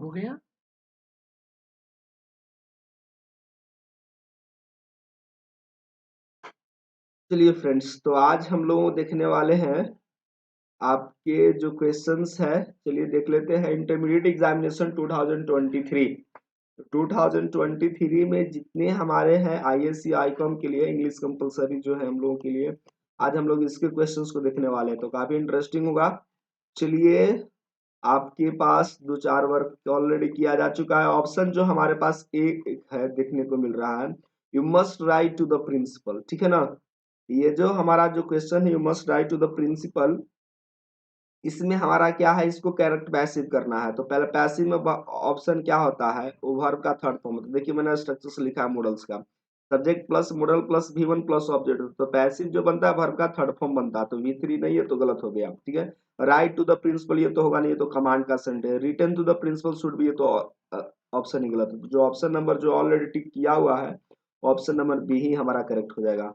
हो गया। चलिए फ्रेंड्स, तो आज हम लोग देखने वाले हैं आपके जो क्वेश्चंस है। चलिए देख लेते हैं इंटरमीडिएट एग्जामिनेशन 2023। 2023 में जितने हमारे हैं आईएससी आईकॉम के लिए इंग्लिश कंपलसरी जो है हम लोगों के लिए, आज हम लोग इसके क्वेश्चंस को देखने वाले हैं, तो काफी इंटरेस्टिंग होगा। चलिए, आपके पास दो चार वर्क ऑलरेडी किया जा चुका है। ऑप्शन जो हमारे पास एक है देखने को मिल रहा है, you must write to the principal, ठीक है ना। ये जो हमारा जो क्वेश्चन है, you must write to the principal, इसमें हमारा क्या है, इसको करेक्ट पैसिव करना है। तो पहले पैसिव में ऑप्शन क्या होता है, वो वर्ब का थर्ड फॉर्म। तो देखिए मैंने स्ट्रक्चर से लिखा है मॉडल्स का, subject plus model plus V1 plus object. तो पैसिव जो बनता है वर्ब का थर्ड फॉर्म बनता है, तो V3 नहीं है तो गलत हो गया, ठीक है। राइट टू द प्रिंसिपल ये तो होगा नहीं, ये तो कमांड का sentence. Return to the principal should be, ये तो ऑप्शन ही गलत है। तो जो ऑप्शन नंबर जो ऑलरेडी टिक किया हुआ है, ऑप्शन नंबर बी ही हमारा करेक्ट हो जाएगा।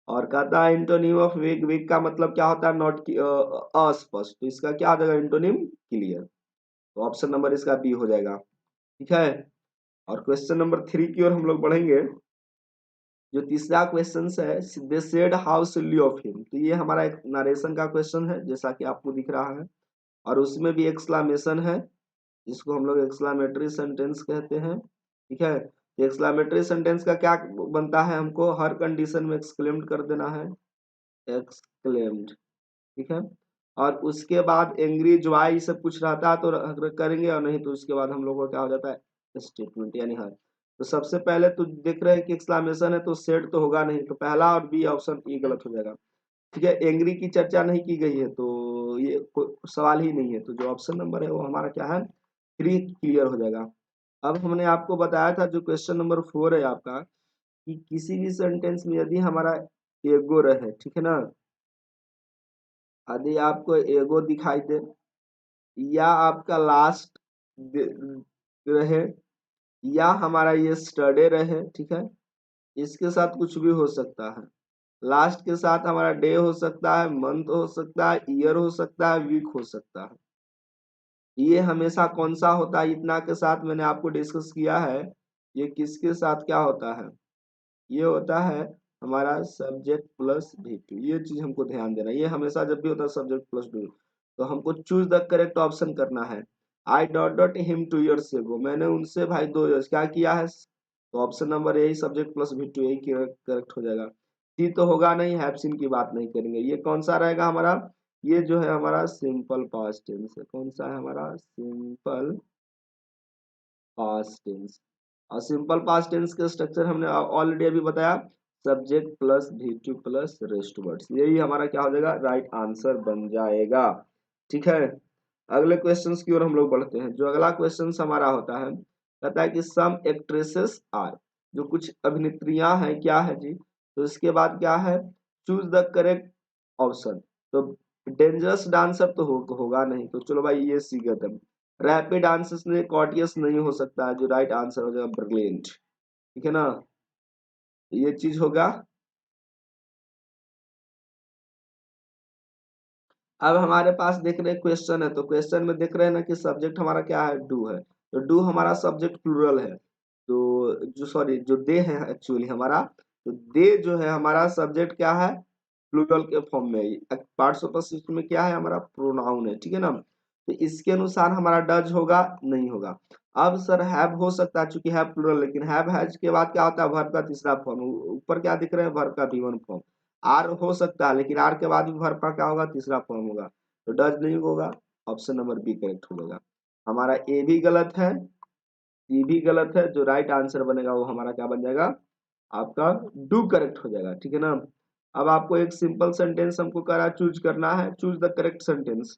और कहता है एंटोनिम ऑफ वीक, वीक का मतलब क्या होता है, नॉट अस्पष्ट। तो इसका क्या आ जाएगा, एंटोनिम क्लियर। तो ऑप्शन नंबर इसका बी हो जाएगा, ठीक है। और क्वेश्चन नंबर 3 की ओर हम लोग बढ़ेंगे। जो तीसरा क्वेश्चन है, they said how silly of him. तो ये हमारा एक नरेशन का क्वेश्चन है, जैसा कि आपको दिख रहा है, और उसमें भी एक्सक्लामेशन है, जिसको हम लोग एक्सक्लामेटरी सेंटेंस कहते हैं, ठीक है। एक्सक्लामेटरी सेंटेंस का क्या बनता है, हमको हर कंडीशन में एक्सक्लेम्ड कर देना है, एक्सक्लेम्ड, ठीक है। और उसके बाद एंग्री ज्वाई सब कुछ रहता है तो करेंगे, और नहीं तो उसके बाद हम लोगों का क्या हो जाता है, स्टेटमेंट यानी हर। तो सबसे पहले तो देख रहे हैं कि एक्सक्लामेशन है तो सेट तो होगा नहीं, तो पहला और बी ऑप्शन ये गलत हो जाएगा, ठीक है। एंग्री की चर्चा नहीं की गई है तो ये कोई सवाल ही नहीं है। तो जो ऑप्शन नंबर है वो हमारा क्या है, 3 क्लियर हो जाएगा। अब हमने आपको बताया था जो क्वेश्चन नंबर 4 है आपका, कि किसी भी सेंटेंस में यदि हमारा एगो रहे, ठीक है ना, यदि आपको एगो दिखाई दे, या आपका लास्ट रहे, या हमारा ये स्टडे रहे, ठीक है, इसके साथ कुछ भी हो सकता है। लास्ट के साथ हमारा डे हो सकता है, मंथ हो सकता है, ईयर हो सकता है, वीक हो सकता है। ये हमेशा कौन सा होता है, इतना के साथ मैंने आपको डिस्कस किया है, ये किसके साथ क्या होता है, ये होता है हमारा सब्जेक्ट प्लस V2। ये चीज हमको ध्यान देना, ये हमेशा जब भी होता है सब्जेक्ट प्लस V2। तो हमको चूज द करेक्ट ऑप्शन करना है। I dot dot him 2 years ago, मैंने उनसे भाई 2 years क्या किया है, तो ऑप्शन नंबर यही सब्जेक्ट प्लस V2 यही करेक्ट हो जाएगा। सी तो होगा नहीं, हैव सीन की बात नहीं करेंगे। ये कौन सा रहेगा हमारा, ये जो है हमारा सिंपल पास्ट टेंस है। कौन सा है हमारा, सिंपल पास्ट टेंस। और सिंपल पास्ट टेंस का स्ट्रक्चर हमने ऑलरेडी अभी बताया, subject plus V2 plus rest words, यही हमारा क्या हो जाएगा, राइट आंसर बन जाएगा, ठीक है। अगले क्वेश्चंस की ओर हम लोग बढ़ते हैं। जो अगला क्वेश्चन हमारा होता है, कहता है कि सम एक्ट्रेसेस आर, जो कुछ अभिनेत्रियां हैं क्या है जी, तो इसके बाद क्या है, चूज द करेक्ट ऑप्शन। तो डेंजरस डांसर तो होगा नहीं, तो चलो भाई ये सी गए। रैपिड आंसर्स में कॉर्टियस नहीं हो सकता है, जो राइट आंसर हो जाएगा ब्रिलियंट, ठीक है ना, ये चीज होगा। अब हमारे पास देख रहे क्वेश्चन है, तो क्वेश्चन में देख रहे हैं ना कि सब्जेक्ट हमारा क्या है, डू है। तो डू हमारा सब्जेक्ट प्लूरल है, तो जो सॉरी जो दे है एक्चुअली हमारा, तो दे जो है हमारा सब्जेक्ट क्या है, प्लूरल के फॉर्म में। पार्ट्स ऑफ स्पीच में क्या है हमारा, प्रोनाउन है, ठीक है ना। तो इसके अनुसार हमारा डज होगा नहीं होगा। अब सर हैव हो सकता है, चूंकि हैव प्लूरल, लेकिन हैव हैज के बाद क्या होता है, वर्ब का तीसरा फॉर्म। ऊपर क्या दिख रहे हैं, वर्ब का V1 फॉर्म। आर हो सकता है, लेकिन आर के बाद भी वर्ब का क्या होगा, तीसरा फॉर्म होगा, तो डज नहीं होगा। ऑप्शन नंबर बी करेक्ट हो जाएगा। हमारा ए भी गलत है, सी भी गलत है, जो राइट आंसर बनेगा वो हमारा क्या बन जाएगा, आपका डू करेक्ट हो जाएगा, ठीक है ना। अब आपको एक सिंपल सेंटेंस हमको करा चूज करना है, चूज द करेक्ट सेंटेंस।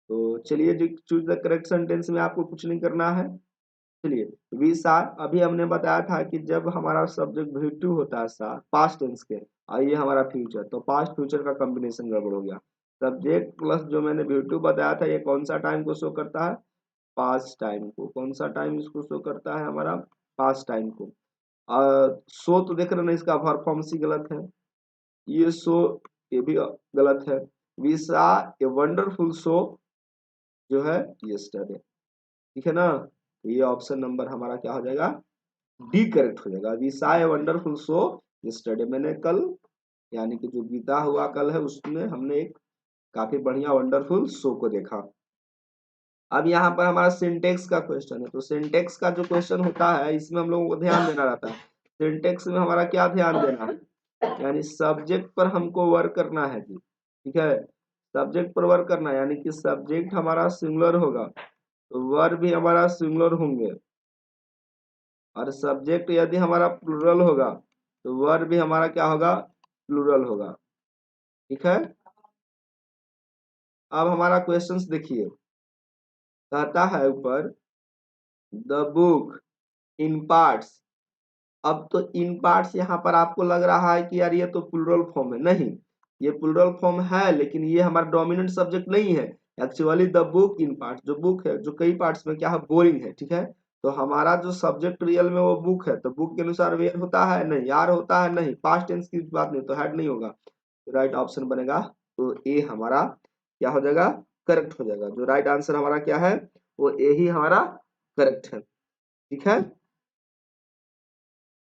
तो चलिए जी, चूज द करेक्ट सेंटेंस में आपको कुछ नहीं करना है। चलिए, वी सार अभी हमने बताया था कि जब हमारा सब्जेक्ट V2 होता है सार पास्ट टेंस के, और ये हमारा फ्यूचर, तो पास्ट फ्यूचर का कॉम्बिनेशन गड़बड़ हो गया। सब्जेक्ट प्लस जो मैंने V2 बताया था, ये कौन सा टाइम को शो करता है, पास्ट टाइम को। कौन सा टाइम इसको शो करता है हमारा, पास्ट टाइम को। सो तो देख रहे ना, इसका वर्ब फॉर्म सी गलत है, ये सो ये भी गलत है। We saw a wonderful show जो है यस्टरडे, ठीक है ना। तो ये ऑप्शन नंबर हमारा क्या हो जाएगा, डी करेक्ट हो जाएगा। We saw a wonderful show yesterday, मैंने कल यानी कि जो बीता हुआ कल है उसमें हमने एक काफी बढ़िया वंडरफुल शो को देखा। अब यहाँ पर हमारा सिंटेक्स का क्वेश्चन है, तो सिंटेक्स का जो क्वेश्चन होता है इसमें हम लोगों को ध्यान देना रहता है। सिंटेक्स में हमारा क्या ध्यान देना है, यानी सब्जेक्ट पर हमको वर्क करना है जी, ठीक है। सब्जेक्ट पर वर्क करना है, यानी कि सब्जेक्ट हमारा सिंगुलर होगा तो वर्ब भी हमारा सिंगुलर होंगे, और सब्जेक्ट यदि हमारा प्लूरल होगा तो वर्ब भी हमारा क्या होगा, प्लूरल होगा, ठीक है। अब हमारा क्वेश्चंस देखिए, कहता है ऊपर द बुक इन पार्ट्स। अब तो इन पार्ट्स यहाँ पर आपको लग रहा है कि यार ये तो प्लूरल फॉर्म है, नहीं, ये प्लूरल फॉर्म है लेकिन ये हमारा डोमिनेंट सब्जेक्ट नहीं है। Actually the book in parts, जो बुक है जो कई पार्ट्स में क्या है, बोरिंग है, ठीक है। तो हमारा जो सब्जेक्ट रियल में वो बुक है, तो बुक के अनुसार वेयर होता है नहीं, यार होता है नहीं, पास्ट टेंस की बात नहीं, तो हेड नहीं होगा, तो राइट ऑप्शन बनेगा, तो ए हमारा क्या हो जाएगा, करेक्ट हो जाएगा। जो राइट आंसर हमारा क्या है, वो ए ही हमारा करेक्ट है, ठीक है।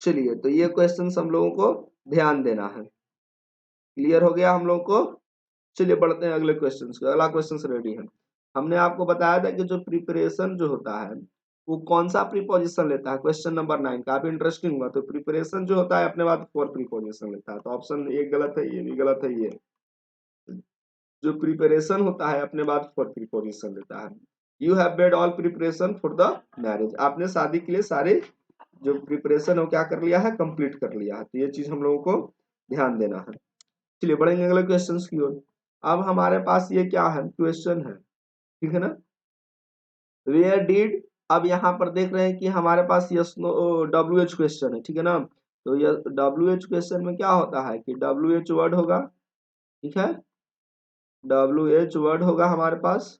चलिए, तो ये क्वेश्चन हम लोगों को ध्यान देना है। क्लियर हो गया हम लोगों को। चलिए बढ़ते हैं अगले क्वेश्चन को। अगला क्वेश्चन रेडी है। हमने आपको बताया था कि जो प्रिपरेशन जो होता है वो कौन सा प्रीपोजिशन लेता है, क्वेश्चन नंबर 9 काफी इंटरेस्टिंग हुआ। तो प्रिपरेशन जो होता है अपने बाद फॉर प्रीपोजिशन लेता है, तो ऑप्शन एक गलत है, ये भी गलत है। ये जो प्रिपरेशन होता है अपने बाद फॉर प्रीपोजिशन लेता है। You have made all preparation for the marriage, आपने शादी के लिए सारे जो प्रिपरेशन हो क्या कर लिया है, कंप्लीट कर लिया है। तो ये चीज हम लोगों को ध्यान देना है। चलिए बढ़ेंगे अगले क्वेश्चन की ओर। अब हमारे पास ये क्या है, क्वेश्चन है, ठीक है ना। वेयर डिड, अब यहाँ पर देख रहे हैं कि हमारे पास yes no W H question है, ठीक है ना। तो ये डब्ल्यू एच क्वेश्चन में क्या होता है कि डब्ल्यू एच वर्ड होगा, ठीक है, डब्ल्यू एच वर्ड होगा हमारे पास,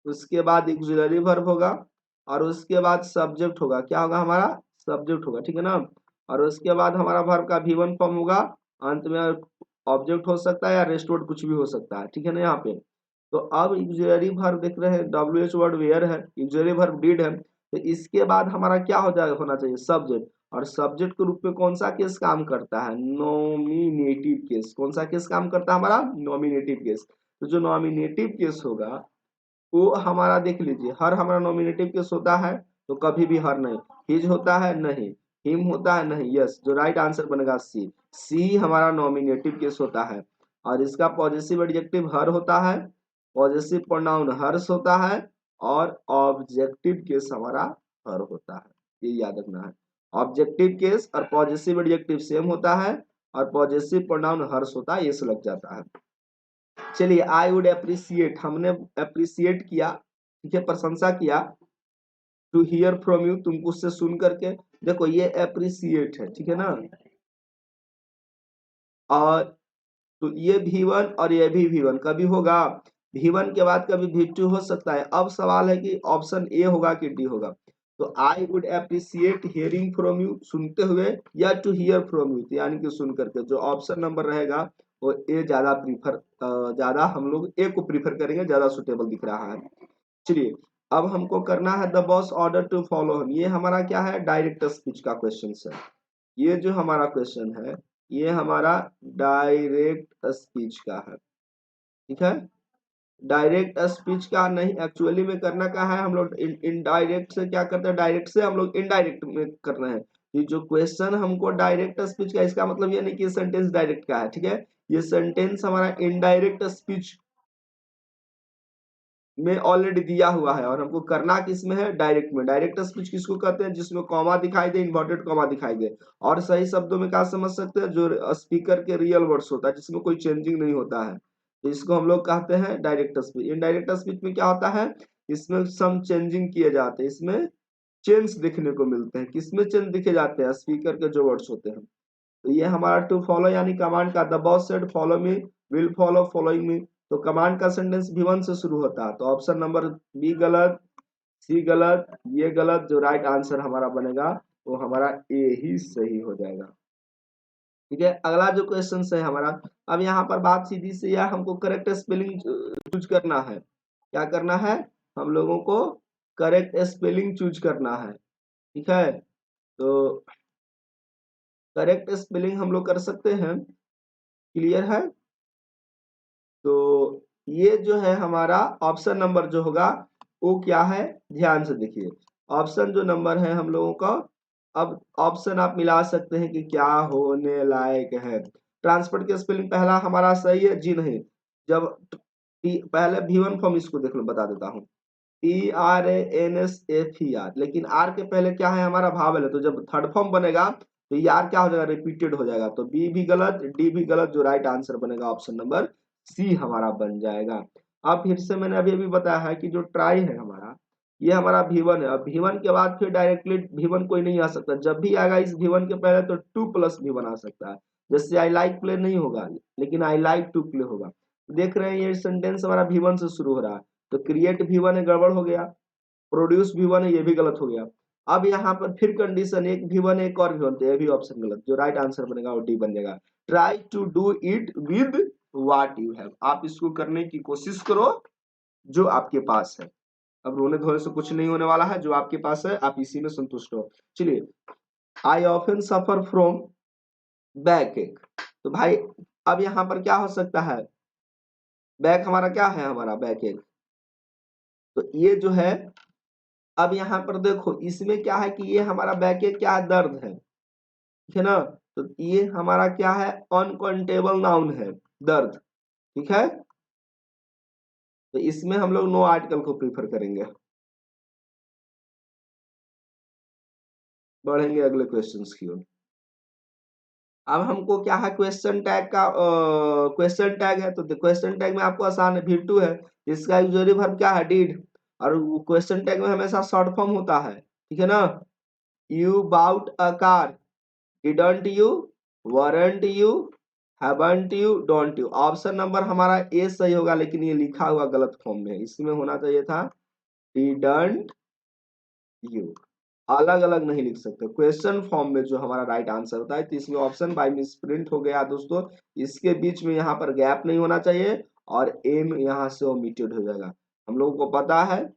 उसके बाद ऑक्सिलरी वर्ब होगा, और उसके बाद सब्जेक्ट होगा, क्या होगा हमारा, सब्जेक्ट होगा, ठीक है ना। और उसके बाद हमारा वर्ब का भी वन फॉर्म होगा, अंत में ऑब्जेक्ट हो सकता है या रेस्ट वर्ड कुछ भी हो सकता है, ठीक है ना यहाँ पे। तो अब ऑक्सिलरी वर्ब देख रहे हैं, डब्ल्यू एच वर्ड वेयर है, ऑक्सिलरी वर्ब डिड है, तो इसके बाद हमारा क्या हो जाएगा, होना चाहिए सब्जेक्ट। और सब्जेक्ट के रूप में कौन सा केस काम करता है, नॉमिनेटिव केस। कौन सा केस काम करता है हमारा, नॉमिनेटिव केस। तो जो नॉमिनेटिव केस होगा वो हमारा देख लीजिए, हर हमारा नॉमिनेटिव केस होता है तो कभी भी हर नहीं, हिज होता है नहीं, हिम होता है नहीं, यस, जो राइट आंसर बनेगा सी, सी हमारा नॉमिनेटिव केस होता है। और इसका पॉजिटिव एडजेक्टिव हर होता है, पॉजिटिव प्रोनाउन हर्ष होता है, और ऑब्जेक्टिव केस हमारा हर होता है, ये याद रखना है। ऑब्जेक्टिव केस और पॉजिटिव एडजेक्टिव सेम होता है, और पॉजिटिव प्रोनाउन हर्ष होता है, ये से लग जाता है। चलिए, आई वुड अप्रिसिएट, हमने अप्रिसिएट किया, ठीक है, प्रशंसा किया। टू हियर फ्रॉम यू, तुमको उससे सुन करके, देखो ये अप्रिसिएट है, ठीक है ना। और तो ये V1 और ये भी V1 कभी होगा, V1 के बाद कभी V2 हो सकता है। अब सवाल है कि ऑप्शन ए होगा कि डी होगा। तो I would appreciate hearing from you, सुनते हुए, या टू हियर फ्रॉम यू यानी कि सुन करके, जो ऑप्शन नंबर रहेगा वो ए ज्यादा प्रीफर, ज्यादा हम लोग ए को प्रीफर करेंगे, ज्यादा सुटेबल दिख रहा है। चलिए, अब हमको करना है the boss order to follow him, ये हमारा क्या है, डायरेक्ट स्पीच का क्वेश्चन है। ये जो हमारा क्वेश्चन है ये हमारा डायरेक्ट स्पीच का है, ठीक है। डायरेक्ट स्पीच का नहीं, एक्चुअली में करना क्या है, हम लोग इनडायरेक्ट से क्या करते हैं, डायरेक्ट से हम लोग इनडायरेक्ट में कर रहे हैं। ये जो क्वेश्चन हमको डायरेक्ट स्पीच का, इसका मतलब ये नहीं कि सेंटेंस डायरेक्ट का है, ठीक है। ये सेंटेंस हमारा इनडायरेक्ट स्पीच में ऑलरेडी दिया हुआ है, और हमको करना किस में है, डायरेक्ट में। डायरेक्ट स्पीच किसको कहते हैं, जिसमें कॉमा दिखाई दे, इन्वर्टेड कॉमा दिखाई दे, और सही शब्दों में क्या समझ सकते हैं, जो स्पीकर के रियल वर्ड्स होता है जिसमें कोई चेंजिंग नहीं होता है, तो इसको हम लोग कहते हैं डायरेक्ट स्पीच। इनडायरेक्ट स्पीच में क्या होता है, इसमें सम चेंजिंग किए जाते हैं, इसमें चेंज दिखने को मिलते हैं। किसमें चेंज दिखे जाते हैं, स्पीकर के जो वर्ड्स होते हैं। तो ये हमारा टू फॉलो यानी कमांड का, the boss said follow me, will follow, following me, तो कमांड का सेंटेंस V1 से शुरू होता है, तो ऑप्शन नंबर बी गलत, सी गलत, ये गलत, जो राइट आंसर हमारा बनेगा वो हमारा ए ही सही हो जाएगा, ठीक है। अगला जो क्वेश्चन है हमारा, अब यहाँ पर बात सीधी से या हमको करेक्ट स्पेलिंग यूज करना है, क्या करना है हम लोगों को, करेक्ट स्पेलिंग चूज करना है, ठीक है। तो करेक्ट स्पेलिंग हम लोग कर सकते हैं, क्लियर है। तो ये जो है हमारा ऑप्शन नंबर जो होगा वो क्या है, ध्यान से देखिए। ऑप्शन जो नंबर है हम लोगों का, अब ऑप्शन आप मिला सकते हैं कि क्या होने लायक है। ट्रांसपोर्ट की स्पेलिंग पहला हमारा सही है, जी नहीं। जब पहले V1 फॉर्म, इसको देख लो, बता देता हूँ। TRANSFER, लेकिन आर के पहले क्या है हमारा भावल है, तो जब थर्ड फॉर्म बनेगा तो ये आर क्या हो जाएगा, रिपीटेड हो जाएगा। तो बी भी गलत, डी भी गलत, जो राइट आंसर बनेगा ऑप्शन नंबर सी हमारा बन जाएगा। अब फिर से मैंने अभी अभी बताया है कि जो ट्राई है हमारा, ये हमारा V1 है। अब V1 के बाद फिर डायरेक्टली V1 कोई नहीं आ सकता, जब भी आएगा इस V1 के पहले तो 2+V1 आ सकता है। जैसे आई लाइक प्ले नहीं होगा, लेकिन आई लाइक टू प्ले होगा। देख रहे हैं ये सेंटेंस हमारा V1 से शुरू हो रहा है, तो क्रिएट V1 है, गड़बड़ हो गया। प्रोड्यूस V1 है, ये भी गलत हो गया। अब यहाँ पर फिर कंडीशन, एक V1 एक और V1, तो ये भी ऑप्शन गलत। जो राइट आंसर बनेगा वो डी बन जाएगा। Try to do it with what you have, आप इसको करने की कोशिश करो जो आपके पास है। अब रोने धोने से कुछ नहीं होने वाला है, जो आपके पास है आप इसी में संतुष्ट हो। चलिए, I often suffer from back एक, तो भाई अब यहाँ पर क्या हो सकता है, बैक हमारा क्या है, हमारा बैक एक। तो ये जो है, अब यहाँ पर देखो इसमें क्या है कि ये हमारा बैक एक क्या है, दर्द है, ठीक है ना। तो ये हमारा क्या है, अनकाउंटेबल नाउन है, दर्द, ठीक है। तो इसमें हम लोग नो आर्टिकल को प्रीफर करेंगे। बढ़ेंगे अगले क्वेश्चंस की ओर। अब हमको क्या है, क्वेश्चन टैग का क्वेश्चन टैग है, तो क्वेश्चन टैग में आपको आसान है, V2 है, इसका यूजरी वर्ब क्या है, डिड। और क्वेश्चन टैग में हमेशा शॉर्ट फॉर्म होता है, ठीक है ना। You bought a car, didn't you, weren't you, haven't you, don't you. Option number हमारा ए सही होगा, लेकिन ये लिखा हुआ गलत फॉर्म में है, इसमें होना चाहिए था डिडंट यू। अलग अलग नहीं लिख सकते, क्वेश्चन फॉर्म में जो हमारा राइट आंसर होता है। तो इसमें ऑप्शन बाय मिस प्रिंट हो गया दोस्तों, इसके बीच में यहाँ पर गैप नहीं होना चाहिए, और एम यहाँ से ओमिटेड हो जाएगा। हम लोगों को पता है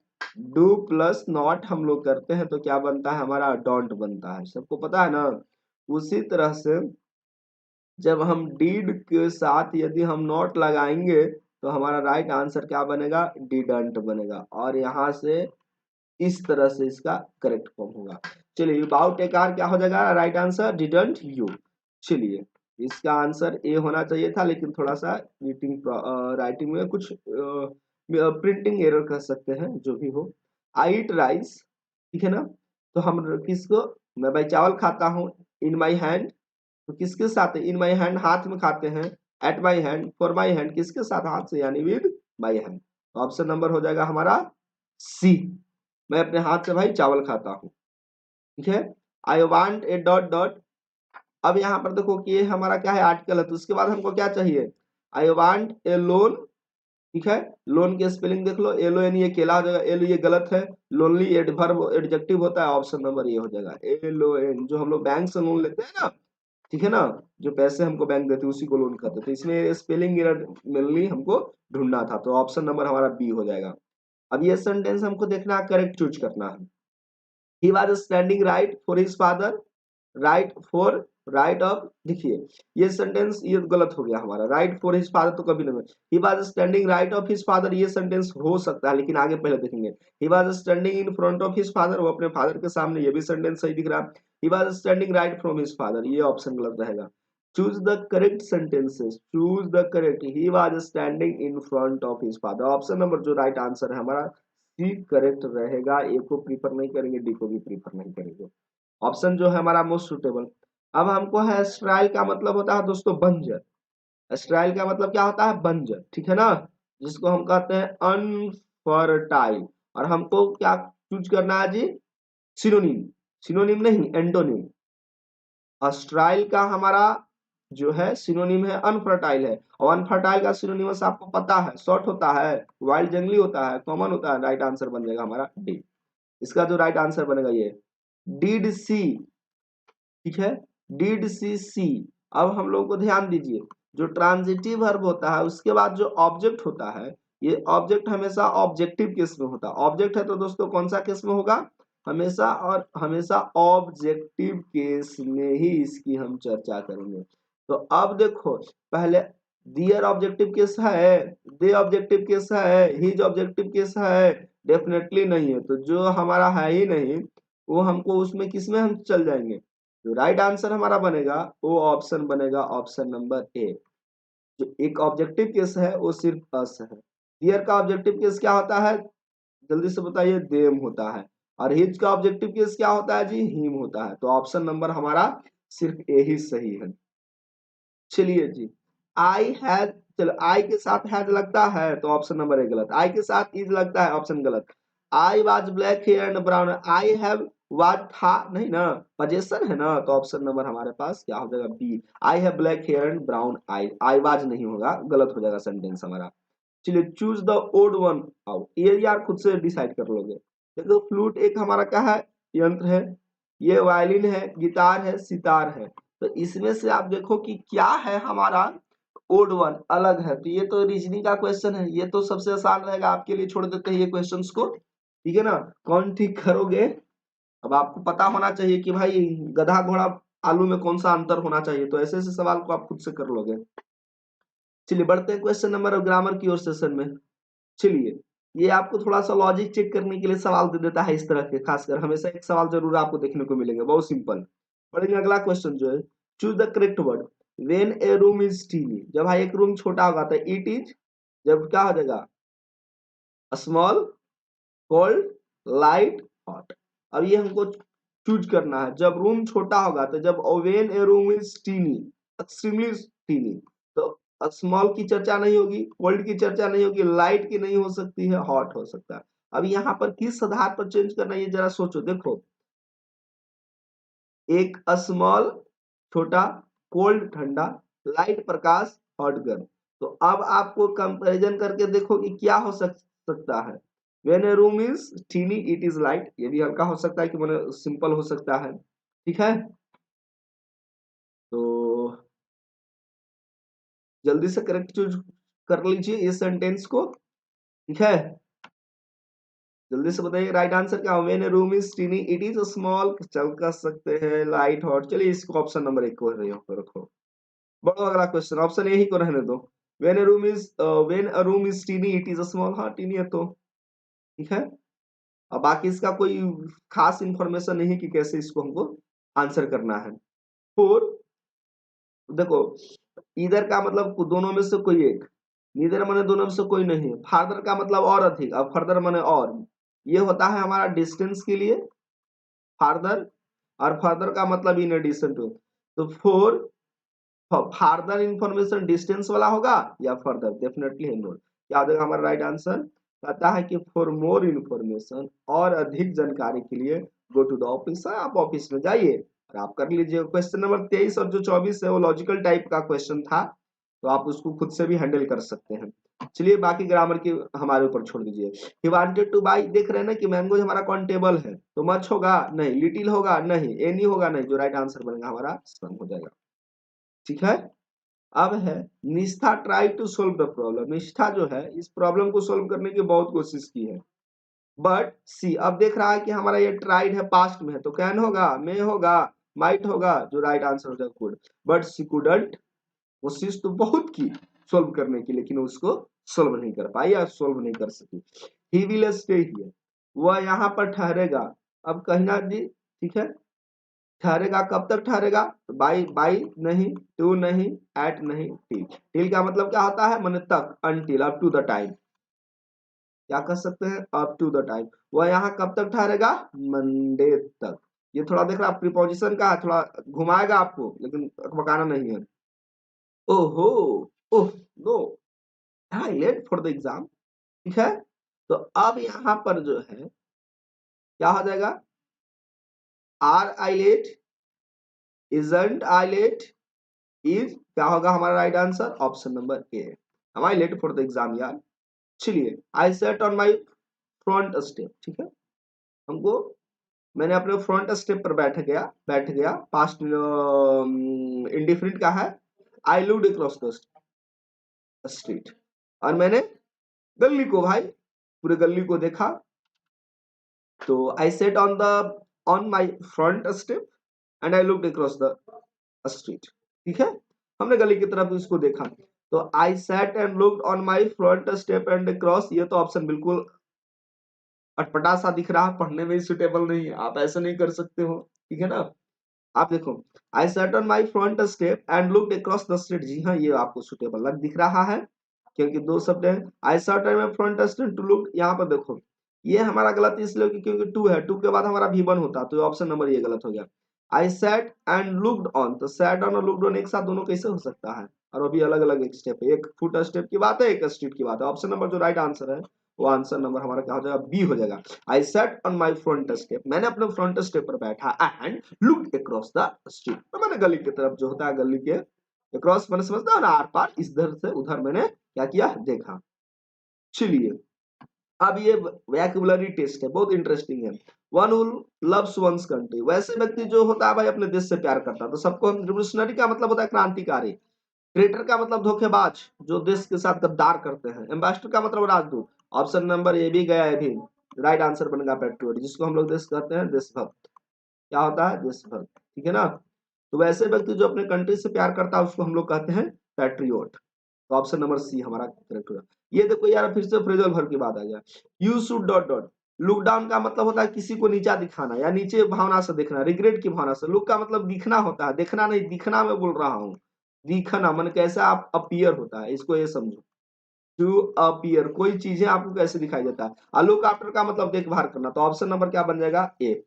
डू प्लस नॉट हम लोग करते हैं तो क्या बनता है, हमारा डोंट बनता है, सबको पता है ना। उसी तरह से जब हम डीड के साथ यदि हम नॉट लगाएंगे तो हमारा राइट आंसर क्या बनेगा, डिडंट बनेगा, और यहाँ से इस तरह से इसका करेक्ट फॉर्म होगा। चलिए, अबाउट ए कार क्या हो जाएगा, राइट आंसर डिडंट यू। चलिए, इसका आंसर ए होना चाहिए था, लेकिन थोड़ा सा राइटिंग में कुछ प्रिंटिंग एरर कह सकते हैं, जो भी हो। आई ईट राइस, ठीक है ना। तो हम किसको, मैं भाई चावल खाता हूँ, इन माई हैंड, तो किसके साथ है, इन माई हैंड हाथ में खाते हैं, at my hand, for my hand, किसके साथ, हाथ से, यानी with my hand. Option number हो जाएगा हमारा सी, मैं अपने हाथ से भाई चावल खाता हूँ, ठीक है। I want a dot dot, अब यहाँ पर देखो कि ये हमारा क्या है, आर्टिकल है, तो उसके बाद हमको क्या चाहिए, आई वांट ए लोन, ठीक है। लोन की स्पेलिंग देख लो, एल ओ एन, ये केला हो जाएगा, एल ये गलत है। लोनली एडवर्ब एडजेक्टिव होता है, ऑप्शन नंबर ये हो जाएगा एल ओ एन। जो हम लोग बैंक से लोन लेते हैं ना, ठीक है ना, जो पैसे हमको बैंक देते हैं उसी को लोन कहते हैं। तो इसमें स्पेलिंग एरर मेनली हमको ढूंढना था, तो ऑप्शन नंबर हमारा बी हो जाएगा। अब ये सेंटेंस हमको देखना है, करेक्ट चूज करना है। He was standing right for his father, right for, right of, देखिए ये सेंटेंस ये गलत हो गया हमारा, राइट फॉर हिज फादर तो कभी नहीं। He was standing right of his father, ये सेंटेंस हो सकता है, लेकिन आगे पहले देखेंगे। He was standing in front of his father, वो अपने फादर के सामने, ये भी सेंटेंस सही दिख रहा है। He was standing right from his father, ये ऑप्शन गलत रहेगा। Choose the correct sentences, choose the correct, he was standing in front of his father, option number जो राइट आंसर है हमारा सी करेक्ट रहेगा। ए को प्रीफर नहीं करेंगे, डी को भी प्रीफर नहीं करेंगे, ऑप्शन जो है हमारा मोस्ट सुटेबल। अब हमको है स्ट्राइल का मतलब होता है दोस्तों बंजर, स्ट्राइल का मतलब क्या होता है, बंजर, ठीक है ना, जिसको हम कहते हैं अनफर्टाइल। और हमको क्या चूज करना है जी, सिनोनिम, सिनोनिम नहीं एंटोनिम। स्ट्राइल का हमारा जो है सिनोनिम है अनफर्टाइल है, और अनफर्टाइल का सिनोनिम आपको पता है, शॉर्ट होता है, वाइल्ड जंगली होता है, कॉमन होता है। राइट आंसर बन जाएगा हमारा डी, इसका जो राइट आंसर बनेगा ये डिड सी, ठीक है, डिड सी सी। अब हम लोग को ध्यान दीजिए, जो ट्रांजिटिव वर्ब होता है उसके बाद जो ऑब्जेक्ट होता है, ये ऑब्जेक्ट हमेशा ऑब्जेक्टिव केस में होता है। ऑब्जेक्ट है तो दोस्तों कौन सा केस में होगा, हमेशा और हमेशा ऑब्जेक्टिव केस में ही इसकी हम चर्चा करेंगे। तो अब देखो, पहले दियर ऑब्जेक्टिव केस है, दे ऑब्जेक्टिव केस है, हिज ऑब्जेक्टिव केस है, डेफिनेटली नहीं है। तो जो हमारा है ही नहीं, वो हमको उसमें किसमें हम चल जाएंगे, जो राइट आंसर हमारा बनेगा वो ऑप्शन बनेगा ऑप्शन नंबर ए। जो एक ऑब्जेक्टिव केस है वो सिर्फ अस है। हियर का ऑब्जेक्टिव केस क्या होता है, जल्दी से बताइए, देम होता है। और हिज का ऑब्जेक्टिव केस क्या होता है जी, हिम होता है। तो ऑप्शन नंबर हमारा सिर्फ ए ही सही है। चलिए जी, आई हैड, चलो आई के साथ हैड लगता है तो ऑप्शन नंबर ए गलत, आई के साथ इज लगता है ऑप्शन गलत। I was black hair and brown, I have was था नहीं ना, पोजेशन है ना, तो ऑप्शन नंबर हमारे पास क्या हो जाएगा, B. I have black hair and brown I, I was नहीं होगा, गलत हो जाएगा सेंटेंस हमारा। चलिए, choose the odd one out, ये यार खुद से डिसाइड कर लोगे। देखो फ्लूट एक हमारा क्या है, यंत्र है, ये वायलिन है, गिटार है, सितार है। तो इसमें से आप देखो कि क्या है हमारा ओड वन अलग है। तो ये तो रीजनिंग का क्वेश्चन है, ये तो सबसे आसान रहेगा आपके लिए, छोड़ देते हैं ये क्वेश्चंस को, ठीक है ना। कौन ठीक करोगे, अब आपको पता होना चाहिए कि भाई गधा घोड़ा आलू में कौन सा अंतर होना चाहिए, तो ऐसे ऐसे सवाल को आप खुद से कर लोगे। चलिए बढ़ते हैं क्वेश्चन नंबर ग्रामर की ओर सेशन में। चलिए, ये आपको थोड़ा सा लॉजिक चेक करने के लिए सवाल दे देता है इस तरह के, खासकर हमेशा एक सवाल जरूर आपको देखने को मिलेंगे, बहुत सिंपल। पढ़ेंगे अगला क्वेश्चन जो है, choose the correct word when a room is tiny. जब भाई एक रूम छोटा होगा तो इट इज, जब क्या हो जाएगा, स्मॉल, कोल्ड, लाइट, हॉट। अब ये हमको चूज करना है, जब रूम छोटा होगा तो जब when a room is tiny, extremely tiny, तो स्मॉल की चर्चा नहीं होगी, कोल्ड की चर्चा नहीं होगी, लाइट की नहीं हो सकती है, हॉट हो सकता है। अब यहाँ पर किस आधार पर चेंज करना है ये जरा सोचो। देखो, एक स्मॉल छोटा, कोल्ड ठंडा, लाइट प्रकाश, हॉट गर्म। तो अब आपको कंपैरिजन करके देखो कि क्या हो सकता है। When a room is tiny it is light, ये भी हल्का हो सकता है कि मैंने सिंपल हो सकता है, ठीक है। तो जल्दी से करेक्ट चूज कर लीजिए इस सेंटेंस को, ठीक है। जल्दी से बताइए राइट आंसर क्या, when a room is tiny it is small, चल कर सकते हैं, लाइट, हॉट। चलिए इसको ऑप्शन नंबर 1 को रखो। बढ़ो अगला क्वेश्चन, ऑप्शन ए ही को रहने दो। When a room is tiny it is small, हाँ टीनी है तो ठीक है। अब बाकी इसका कोई खास इंफॉर्मेशन नहीं है कि कैसे इसको हमको आंसर करना है। फोर, देखो, इधर का मतलब दोनों में से कोई एक, नीदर माने दोनों में से कोई नहीं, फादर का मतलब और अधिक, अब फर्दर माने और, ये होता है हमारा डिस्टेंस के लिए फादर, और फर्दर का मतलब इन एडिशन टू। तो फोर, फार्दर इंफॉर्मेशन डिस्टेंस वाला होगा या फर्दर, डेफिनेटली है मोर। क्या होगा हमारा राइट आंसर, कहता है कि फॉर मोर इंफॉर्मेशन, और अधिक जानकारी के लिए गो टू द ऑफिस, आप ऑफिस में जाइए और आप कर लीजिए। क्वेश्चन नंबर 23 और जो 24 है वो लॉजिकल टाइप का क्वेश्चन था, तो आप उसको खुद से भी हैंडल कर सकते हैं। चलिए बाकी ग्रामर की हमारे ऊपर छोड़ दीजिए। ही वांटेड टू बाई, देख रहे हैं ना कि मैंगो हमारा काउंटेबल है, तो मच होगा नहीं, लिटिल होगा नहीं, एनी होगा नहीं, जो राइट आंसर बनेगा हमारा सम हो जाएगा, ठीक है। अब है Nishtha try to solve the problem. Nishtha जो है इस प्रॉब्लम को सोल्व करने की बहुत कोशिश की है, बट सी, अब देख रहा है कि हमारा ये ट्राइड है, पास्ट में है, तो कैन होगा, मे होगा, माइट होगा, जो राइट आंसर हो जाएगा कुड। बट सी कुडंट, कोशिश तो बहुत की सोल्व करने की, लेकिन उसको सोल्व नहीं कर पाई या सोल्व नहीं कर सकी। ही विल स्टे हियर, वह यहाँ पर ठहरेगा। अब कहना जी, ठीक है, ठहरेगा कब तक ठहरेगा, बाई, बाई नहीं, टू नहीं, एट नहीं, टिल। टिल का मतलब क्या होता है, माने तक, until, up to the time, क्या कर सकते हैं, अप टू द टाइम। वह यहाँ कब तक ठहरेगा, मंडे तक। ये थोड़ा देख रहा प्रीपोजिशन का है, थोड़ा घुमाएगा आपको, लेकिन बकाना नहीं है। ओहो, oh no, I late for the exam, ठीक है। तो अब यहाँ पर जो है क्या हो जाएगा, are I late, isn't I late, is, क्या होगा हमारा right answer, option number A. Am I late for the exam यार। चलिए, I set on my front step, ठीक है, हमको, मैंने अपने फ्रंट स्टेप पर बैठ गया, पास्ट इंडिफरेंट का है, आई लुड अक्रॉस द स्ट्रीट, और मैंने गली को भाई, पूरे गली को देखा। तो I set on my front step and I looked across the street. ठीक है, हमने गली की तरफ इसको देखा। तो I set and looked on my front step and across, ये तो ऑप्शन बिल्कुल अटपटा सा दिख रहा है, पढ़ने में सुटेबल नहीं है, आप ऐसे नहीं कर सकते हो। ठीक है ना, आप देखो, I set on my front step and looked across the street, जी हाँ ये आपको सुटेबल लग दिख रहा है, क्योंकि दो शब्द है। I set on my front step to look, यहाँ पर देखो ये हमारा गलत इसलिए क्योंकि टू है, टू के बाद हमारा V1 होता, तो ऑप्शन नंबर ये गलत हो गया। आई सेट एंड लुक्ड ऑन, तो सेट ऑन और लुक्ड ऑन एक साथ दोनों कैसे हो सकता है, और अभी अलग अलग एक स्टेप है, एक फुट स्टेप की बात है, एक स्ट्रीट की बात है। ऑप्शन नंबर जो राइट आंसर है वो आंसर नंबर हमारा क्या हो जाएगा, बी हो जाएगा। I set on my front step, मैंने अपने फ्रंट स्टेप पर बैठा and looked across the street, तो मैंने गली की तरफ जो होता है, गली के अक्रॉस मैंने समझता है ना, आर पार इधर से उधर मैंने क्या किया, देखा। चलिए अब ये वैक्यूलरी टेस्ट है, बहुत इंटरेस्टिंग है। One who loves one's country, वैसे व्यक्ति जो होता है भाई अपने देश से प्यार करता है, तो सबको हम, रिवोल्यूशनरी का मतलब होता है क्रांतिकारी, ट्रेटर का मतलब धोखेबाज जो देश के साथ गद्दार करते हैं, एम्बेसडर का मतलब राजदूत। ऑप्शन नंबर ए भी गया है, भी राइट आंसर बनेगा पेट्रियोट, जिसको हम लोग देश कहते हैं देशभक्त, क्या होता है, देशभक्त। ठीक है ना, तो वैसे व्यक्ति जो अपने कंट्री से प्यार करता है उसको हम लोग कहते हैं पैट्रियोट। तो ऑप्शन नंबर सी हमारा करेक्ट होगा। ये देखो यार, फिर से फ्रेजल वर्ब की बात आ गया। You should dot dot, look down का मतलब होता है किसी को नीचा दिखाना या नीचे भावना से देखना, रिग्रेट की भावना से। लुक का मतलब दिखना होता है, देखना नहीं, दिखना मैं बोल रहा हूँ, दिखना मन कैसा आप अपीयर होता है, इसको ये समझो। टू अपीयर, कोई चीजें आपको कैसे दिखाई देता है। और लुक आफ्टर का मतलब देखभाल करना, तो ऑप्शन नंबर क्या बन जाएगा, A.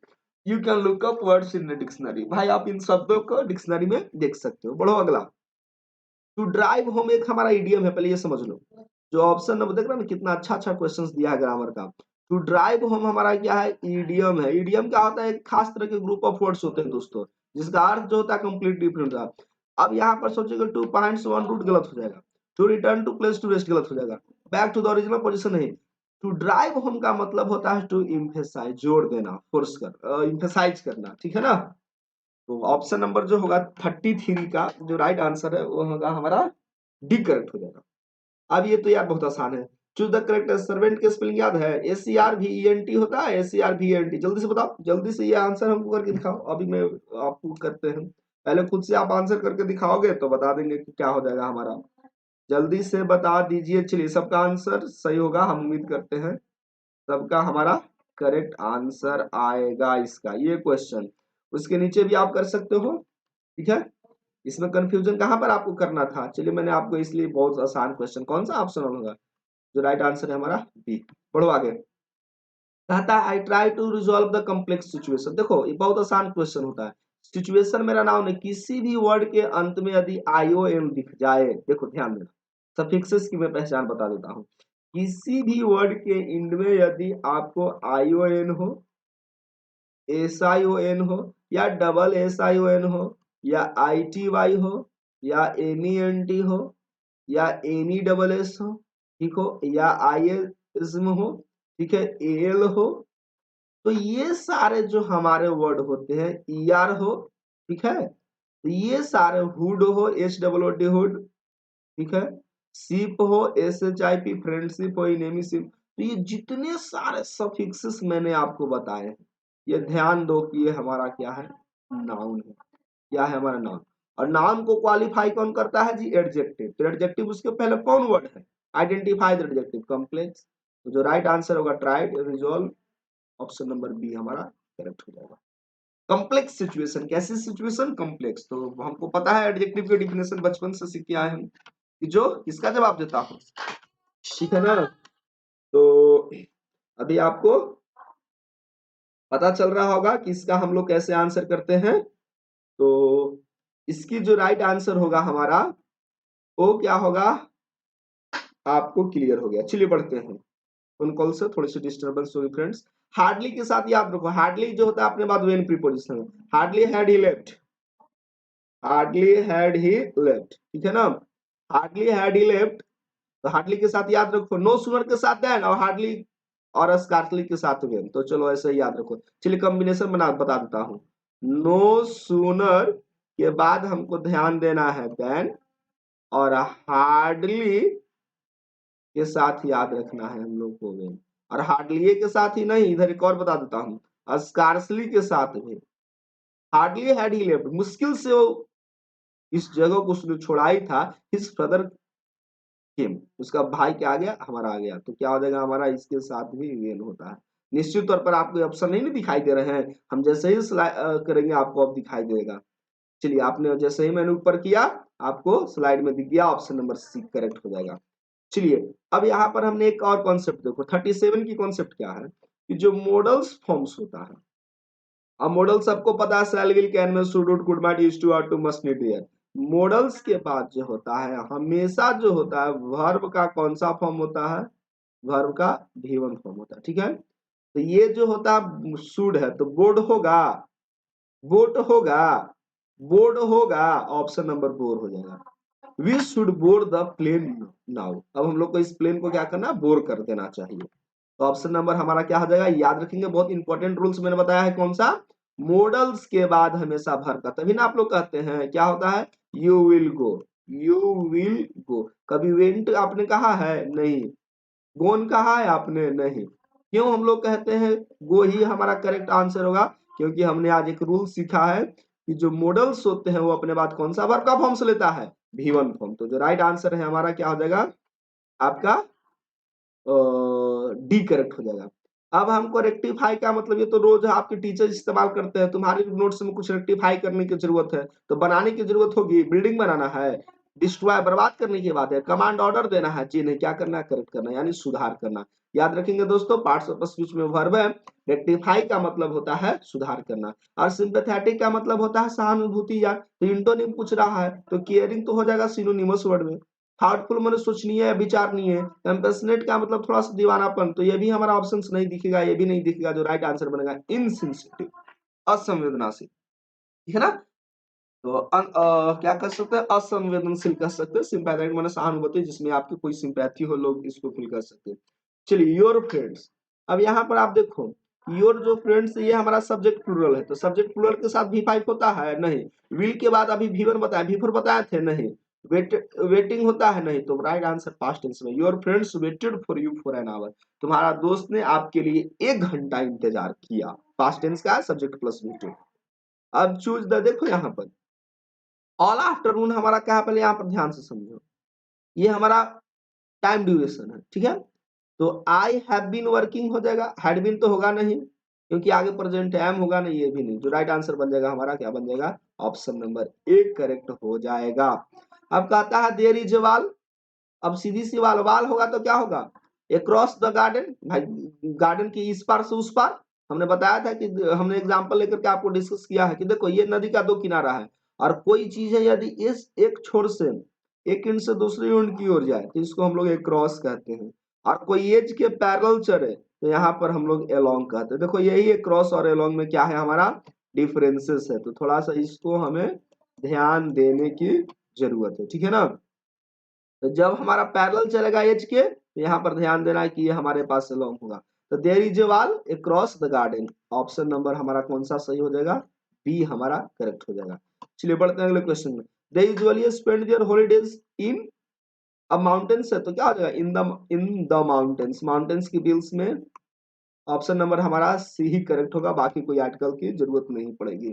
You can look up words in dictionary, भाई आप इन शब्दों को डिक्शनरी में देख सकते हो। बढ़ो अगला, टू ड्राइव होम एक हमारा इडियम है, पहले ये समझ लो। जो ऑप्शन नंबर देख रहा ना, कितना अच्छा अच्छा क्वेश्चंस दिया है ग्रामर का। टू ड्राइव होम हमारा क्या है, इडियम है। इडियम क्या होता है, एक खास तरह के ग्रुप ऑफ वर्ड्स होते हैं दोस्तों, जिसका अर्थ जो होता है कंप्लीट डिफरेंट होता है। अब यहाँ पर सोचेगा टू पॉइंट्स वन रूट गलत हो जाएगा, to return to place to rest गलत हो जाएगा, back to the original position नहीं। टू ड्राइव होम का मतलब होता है टू इम्फेसाइज, जोर देना, फोर्स कर, इम्फेसाइज करना। ठीक है ना, तो ऑप्शन नंबर जो होगा 33 का जो राइट आंसर है वो होगा हमारा डी, करेक्ट हो जाएगा। अब ये तो यार बहुत आसान है। चूज द करेक्ट, सर्वेंट के स्पेलिंग याद है, SERVENT होता है, SERVENT, जल्दी से बताओ, जल्दी से ये आंसर हमको करके दिखाओ। अभी मैं आपको करते हैं, पहले खुद से आप आंसर करके दिखाओगे तो बता देंगे कि क्या हो जाएगा हमारा। जल्दी से बता दीजिए। चलिए सबका आंसर सही होगा, हम उम्मीद करते हैं सबका हमारा करेक्ट आंसर आएगा इसका, ये क्वेश्चन। उसके नीचे भी आप कर सकते हो। ठीक है, इसमें कंफ्यूजन कहां पर आपको करना था, चलिए मैंने आपको इसलिए बहुत आसान क्वेश्चन, कौन सा ऑप्शन होगा, जो राइट आंसर है हमारा बी। बढ़ो आगे, कहता है I try to resolve the complex situation. देखो ये बहुत आसान क्वेश्चन होता है। सिचुएशन मेरा नाम है, किसी भी वर्ड के अंत में यदि ION दिख जाए, देखो ध्यान देना, सफिक्सेस की मैं पहचान बता देता हूँ। किसी भी वर्ड के एंड में यदि आपको ION हो, SION हो, या डबल SION हो, या ITY हो, या NENT हो, या NESS हो, ठीक हो, या ISM हो, ठीक है, AL हो, तो ये सारे जो हमारे वर्ड होते हैं, ER हो, ठीक है, तो ये सारे हुड हो, HOOD हुड, ठीक है, शिप हो, SHIP फ्रेंडशिप हो, इनेमीशिप, तो ये जितने सारे सफिक्सेस मैंने आपको बताए हैं, ये ध्यान दो कि ये हमारा क्या है, नाउन है। क्या है हमारा नाउन, और नाउन को क्वालिफाई कौन करता है जी, एडजेक्टिव। तो एडजेक्टिव उसके पहले कौन वर्ड है, आइडेंटिफाई द एडजेक्टिव, कॉम्प्लेक्स। तो जो राइट आंसर होगा tried, resolve, option number B हमारा करेक्ट हो जाएगा। कॉम्प्लेक्स सिचुएशन, कैसी सिचुएशन, कॉम्प्लेक्स, तो हमको पता है एडजेक्टिव की डेफिनेशन बचपन से सीखे आए हम, कि जो इसका जवाब देता हूं, ठीक है ना। तो अभी आपको पता चल रहा होगा कि इसका हम लोग कैसे आंसर करते हैं। तो इसकी जो राइट आंसर होगा हमारा, वो क्या होगा, आपको क्लियर हो गया। चलिए बढ़ते हैं, उन कॉल से थोड़ी सी डिस्टर्बेंस होगी फ्रेंड्स। हार्डली के साथ याद रखो, हार्डली जो होता है अपने बाद when preposition, hardly had he left, hardly had he left, ठीक है ना, हार्डली हैड ही लेफ्ट। तो हार्डली के साथ याद रखो, नो सूनर के साथ देन, और हार्डली और स्कार्टली के साथ वेन, तो चलो ऐसे ही याद रखो। चलिए कॉम्बिनेशन बना बता देता हूं, नो सूनर के बाद हमको ध्यान देना है देन, और हार्डली के साथ याद रखना है हम लोग को भी। और हार्डली के साथ ही नहीं, इधर एक और बता देता हूँ, स्कार्सली के साथ भी। हार्डली हैड ही लेफ्ट, मुश्किल से वो इस जगह को उसने छोड़ा ही था। हिज ब्रदर केम, उसका भाई क्या आ गया, हमारा आ गया। तो क्या हो जाएगा हमारा, इसके साथ भी वेन होता है। निश्चित तौर पर आपको ऑप्शन नहीं दिखाई दे रहे हैं, हम जैसे ही करेंगे आपको अब दिखाई देगा। चलिए, आपने जैसे ही मैंने ऊपर किया आपको स्लाइड में दिख गया, ऑप्शन नंबर सी करेक्ट हो जाएगा। चलिए, अब यहाँ पर हमने एक और कॉन्सेप्ट देखो, 37 की कॉन्सेप्ट क्या है कि जो मॉडल्स फॉर्म्स होता है। अब मॉडल सबको पता है, shall will can may should would could might used to ought to must need here. Modals के बाद जो होता है हमेशा जो होता है वर्ब का कौन सा फॉर्म होता है, वर्ब का V1 फॉर्म होता है। ठीक है, तो ये जो होता है शुड है तो बोर्ड होगा, बोट होगा, बोर्ड होगा, ऑप्शन नंबर 4 हो जाएगा। We should board the plane now. अब हम लोग को इस प्लेन को क्या करना, बोर कर देना चाहिए। तो ऑप्शन नंबर हमारा क्या हो जाएगा, याद रखेंगे, बहुत इंपॉर्टेंट रूल्स मैंने बताया है कौन सा, मॉडल्स के बाद हमेशा भर का। तभी ना आप लोग कहते हैं क्या होता है, you will go, you will go. कभी वेंट आपने कहा है, नहीं। गोन कहा है आपने, नहीं। क्यों हम लोग कहते हैं गो ही हमारा करेक्ट आंसर होगा, क्योंकि हमने आज एक रूल सीखा है कि जो मॉडल्स होते हैं वो अपने बाद कौन सा वर्ब का फॉर्म्स लेता है, V1 फॉर्म। तो जो राइट आंसर है हमारा क्या हो जाएगा, आपका डी करेक्ट हो जाएगा। अब हमको रेक्टिफाई का मतलब, ये तो रोज आपके टीचर इस्तेमाल करते हैं, तुम्हारे नोट्स में कुछ रेक्टिफाई करने की जरूरत है तो बनाने की जरूरत होगी। बिल्डिंग बनाना है, डिस्ट्रॉय बर्बाद करने की बात है, कमांड ऑर्डर देना है, जी नहीं, क्या करना है, करेक्ट करना है, यानी सुधार करना। याद रखेंगे दोस्तों, पार्ट्स ऑफ स्पीच में वर्ब है, रेक्टिफाई का मतलब होता है सुधार करना, और सिंपैथेटिक का मतलब होता है सहानुभूति। यार तो इंटोनिम पूछ रहा है तो केयरिंग तो हो जाएगा सिनोनिमस वर्ड में। हार्टफुल मतलब सोचनीय है, विचारणीय है। कंपैशनेट का मतलब थोड़ा सा दीवानापन, तो ये भी हमारा ऑप्शन नहीं दिखेगा, ये भी नहीं दिखेगा। जो राइट आंसर बनेगा इनसेंसिटिव, असंवेदनाशील। ठीक है ना, तो क्या कर सकते हैं, असंवेदनशील कर सकते हैं। सिंपैथेटिक माने सहानुभूति, जिसमें आपकी कोई सिंपैथी हो, लोग इसको फील कर सकते हैं। चलिए, योर फ्रेंड्स। अब यहाँ पर आप देखो, योर जो फ्रेंड्स, ये हमारा सब्जेक्ट प्लूरल है, तो सब्जेक्ट प्लूरल के साथ V5 होता है, नहीं। विल के बाद अभी V1 बताया, V4 बताए थे, नहीं। वेटिंग होता है, नहीं। तो राइट आंसर पास्ट टेंस में, your friends waited for you for an hour. तुम्हारा दोस्त ने आपके लिए 1 घंटा इंतजार किया, पास्ट टेंस का है, सब्जेक्ट प्लस वेटेड। अब चूज द, देखो यहाँ पर ऑल आफ्टरनून हमारा क्या है, पहले यहाँ पर ध्यान से समझो, ये हमारा टाइम ड्यूरेशन है। ठीक है, तो आई हैव बीन वर्किंग हो जाएगा, हैड बीन तो होगा नहीं क्योंकि आगे प्रेजेंट टाइम होगा नहीं, ये भी नहीं। जो राइट आंसर बन जाएगा हमारा, क्या बन जाएगा, ऑप्शन नंबर 1 करेक्ट हो जाएगा। अब कहता है देयर इज वाल, अब सीधी सी वाल, वाल होगा तो क्या होगा, अक्रॉस द गार्डन, भाई गार्डन की इस पार से उस पार। हमने बताया था कि हमने एग्जांपल लेकर के आपको डिस्कस किया है कि देखो ये नदी का 2 किनारा है, और कोई चीज है यदि इस एक छोर से, एक एंड से दूसरी एंड की ओर जाए तो इसको हम लोग एक क्रॉस कहते हैं, और कोई एज के पैरेलल चले तो यहाँ पर हम लोग एलोंग कहते हैं। देखो यही एक क्रॉस और एलोंग में क्या है, हमारा डिफरेंसेस है, तो थोड़ा सा इसको हमें ध्यान देने की जरूरत है। ठीक है ना, तो जब हमारा पैरेलल चलेगा एज के, तो यहाँ पर ध्यान देना है कि ये हमारे पास एलोंग होगा। तो there is a wall across the garden, option number हमारा कौन सा सही हो जाएगा, बी हमारा करेक्ट हो जाएगा। चलिए बढ़ते हैं अगले क्वेश्चन में। They usually spend their holidays in, अब माउंटेन्स है तो क्या हो जाएगा, इन द माउंटेन्स, माउंटेन्स की बिल्स में। ऑप्शन नंबर हमारा सी ही करेक्ट होगा, बाकी कोई आर्टिकल की जरूरत नहीं पड़ेगी।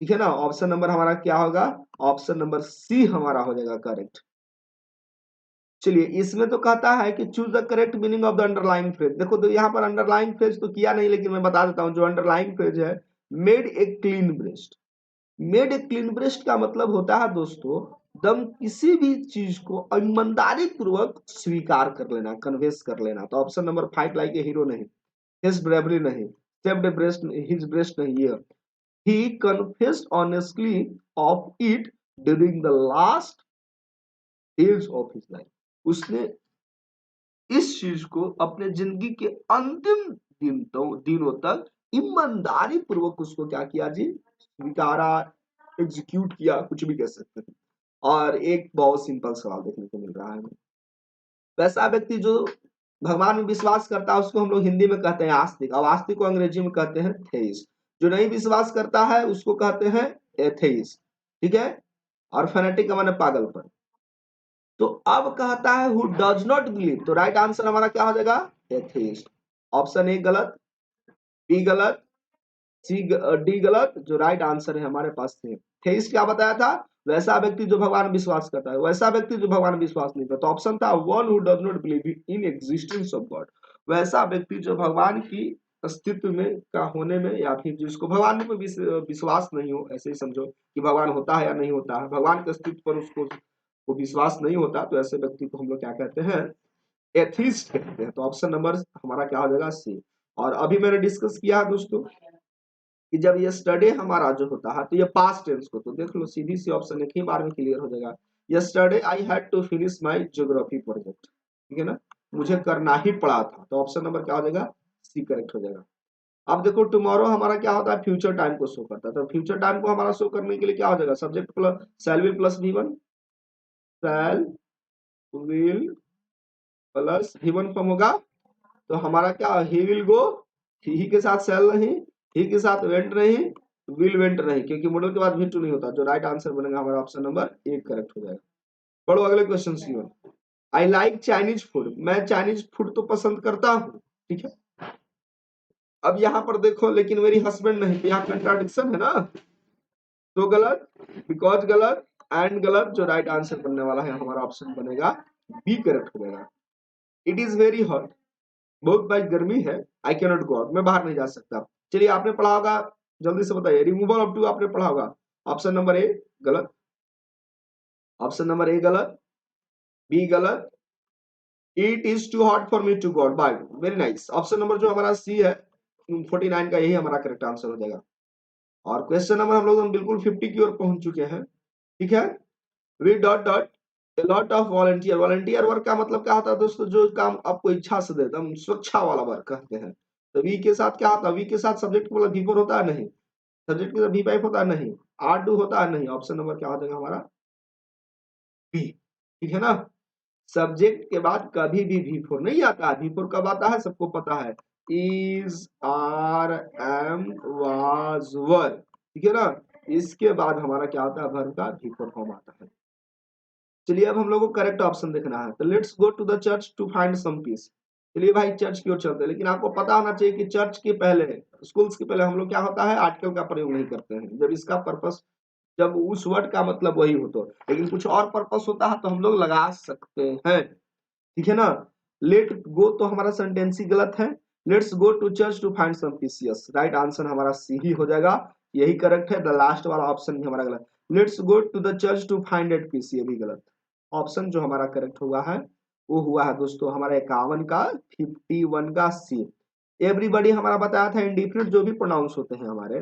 ठीक है ना, ऑप्शन नंबर हमारा क्या होगा, ऑप्शन नंबर सी हमारा हो जाएगा करेक्ट। चलिए, इसमें तो कहता है कि choose the correct meaning of the underlying phrase. देखो तो यहाँ पर अंडरलाइंग फ्रेज तो किया नहीं, लेकिन मैं बता देता हूँ जो अंडरलाइंग फ्रेज है, made a clean breast. Made a clean breast का मतलब होता है दोस्तों, दम किसी भी चीज को ईमानदारी पूर्वक स्वीकार कर लेना, कन्वेस कर लेना। तो option number 5 like a hero नहीं, हिज ब्रेवरी नहीं, saved a breast, his breast नहीं, ये he confessed honestly of it during the last days of his life. उसने इस चीज को अपने जिंदगी के अंतिम दिनों तक ईमानदारी पूर्वक उसको क्या किया जी, स्वीकारा, एग्जीक्यूट किया, कुछ भी कह सकते हैं। और एक बहुत सिंपल सवाल देखने को मिल रहा है, वैसा व्यक्ति जो भगवान में विश्वास करता है उसको हम लोग हिंदी में कहते हैं आस्तिक, अब आस्तिक को अंग्रेजी में कहते हैं थेइस्ट। जो नहीं विश्वास करता है उसको कहते हैं एथेइस्ट। ठीक है, और फेनेटिक का माने पागलपन। तो अब कहता है हु डज नॉट बिलीव, तो राइट आंसर हमारा क्या हो जाएगा? एथीस्ट। ऑप्शन ए गलत, बी गलत, सी डी गलत, जो राइट आंसर है हमारे पास थे। थेइस्ट क्या बताया था? वैसा व्यक्ति जो भगवान में विश्वास करता है, वैसा व्यक्ति जो भगवान में विश्वास नहीं करता। तो ऑप्शन था one who does not believe in existence of God, वैसा व्यक्ति जो भगवान की अस्तित्व में का होने में, या फिर जिसको भगवान में विश्वास नहीं हो, ऐसे ही समझो कि भगवान होता है या नहीं होता है, भगवान के अस्तित्व पर उसको वो विश्वास नहीं होता, तो ऐसे व्यक्ति को हम लोग क्या कहते हैं? एथीस्ट कहते हैं। तो ऑप्शन नंबर हमारा क्या हो जाएगा? सी। और अभी मैंने डिस्कस किया है दोस्तों कि जब ये स्टडी हमारा जो होता है, तो ये पास्ट टेंस को, तो देख लो सीधी सी ऑप्शन एक ही बार में क्लियर हो जाएगा। Yesterday I had to finish my geography project, ठीक है ना, मुझे करना ही पड़ा था। तो ऑप्शन नंबर क्या हो जाएगा? सी करेक्ट हो जाएगा। अब देखो टुमारो हमारा क्या होता है? फ्यूचर टाइम को शो करता है। तो फ्यूचर टाइम को हमारा शो करने के लिए क्या हो जाएगा? Subject plus shall will plus V one, shall will plus V one form होगा। तो हमारा क्या? ही विल गो, ही के साथ शैल नहीं, ही के साथ वेंट नहीं, विल वेंट नहीं, क्योंकि मॉडल के बाद भी टू नहीं होता। जो राइट आंसर बनेगा हमारा ऑप्शन नंबर एक करेक्ट हो जाएगा। पढ़ो अगले question C one. I like Chinese food, मैं चाइनीज फूड तो पसंद करता हूँ, ठीक है। अब यहाँ पर देखो लेकिन मेरी हस्बैंड नहीं, तो यहाँ कंट्राडिक्शन है ना, तो गलत, बिकॉज गलत, एंड गलत। जो राइट आंसर बनने वाला है हमारा ऑप्शन बनेगा बी करेक्ट हो जाएगा। इट इज वेरी हॉट, बहुत भाई गर्मी है, I can not go out, मैं बाहर नहीं जा सकता। चलिए आपने पढ़ा होगा, जल्दी से बताइए, रिमूवल ऑफ टू आपने पढ़ा होगा। ऑप्शन नंबर ए गलत, ऑप्शन नंबर ए गलत, बी गलत, it is too hot for me to go out, by, very nice. Option number जो हमारा सी है 49 का, यही हमारा करेक्ट आंसर हो जाएगा। और क्वेश्चन नंबर हम लोग बिल्कुल 50 की ओर पहुंच चुके हैं, ठीक है। V dot dot a lot of volunteer, volunteer work का मतलब क्या होता है दोस्तों? जो काम आपको इच्छा से देता है, स्वेच्छा वाला वर्क कहते हैं। तो वी के साथ क्या होता है? वी के साथ सब्जेक्ट के मतलब वी4 होता है नहीं, सब्जेक्ट के साथ वी5 होता है नहीं, आर डू होता है नहीं। ऑप्शन नंबर क्या हो जाएगा हमारा? बी, ठीक है ना। सब्जेक्ट के बाद कभी भी वी4 नहीं आता है। वी4 कब आता है सबको पता है, इज, आर, एम, वाज, वर, ठीक है ना। इसके बाद हमारा क्या आता है? वर्ब का वी4 फॉर्म आता है। चलिए अब हम लोग को करेक्ट ऑप्शन देखना है। तो let's go to the church to find some peace. चलिए भाई चर्च की ओर चलते हैं, लेकिन आपको पता होना चाहिए कि चर्च के पहले, स्कूल्स के पहले हम लोग क्या होता है? आर्टिकल का प्रयोग नहीं करते हैं, जब इसका पर्पस, जब उस वर्ड का मतलब वही हो तो। लेकिन कुछ और पर्पस होता है तो हम लोग लगा सकते हैं, ठीक है ना। लेट गो तो हमारा सेंटेंस ही गलत है। Let's go to church to find some peace, yes, right answer हमारा सी ही हो जाएगा, यही करेक्ट है। द लास्ट वाला ऑप्शन भी हमारा गलत। Let's go to the church to find at peace, ये भी गलत। ऑप्शन जो हमारा करेक्ट हुआ है वो हुआ है दोस्तों हमारा 51 का, 51 का सी। एवरीबॉडी हमारा बताया था इंडिफिनिट जो भी प्रोनाउंस होते हैं हमारे,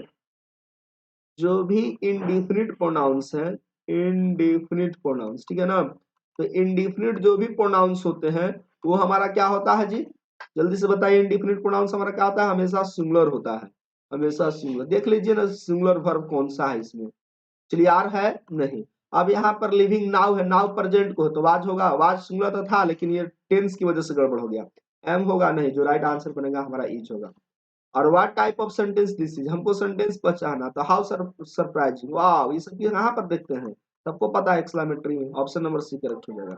जो भी इंडिफिनिट प्रोनाउंस है, इंडिफिनिट प्रोनाउंस, ठीक है ना। तो इंडिफिनिट जो भी प्रोनाउंस होते हैं वो हमारा क्या होता है जी? जल्दी से बताइए, इंडिफिनिट प्रोनाउंस हमारा क्या होता है? हमेशा सिंगुलर होता है, हमेशा सिंगुलर। देख लीजिए ना सिंगुलर वर्ब कौन सा है इसमें। चलिए आर है नहीं। अब यहाँ पर लिविंग नाउ है, नाउ प्रेजेंट को, तो वाज होगा, वाज सिंगुलर तो था लेकिन ये टेंस की वजह से गड़बड़ हो गया। एम होगा नहीं, जो राइट आंसर बनेगा हमारा इच होगा। और what type of sentence this is, हमको सेंटेंस पहचाना। तो हाउ सरप्राइजिंग, वाह, ये सब कहाँ पर देखते हैं? सबको पता है एक्सक्लेमेटरी में। ऑप्शन नंबर सी करेक्ट हो जाएगा,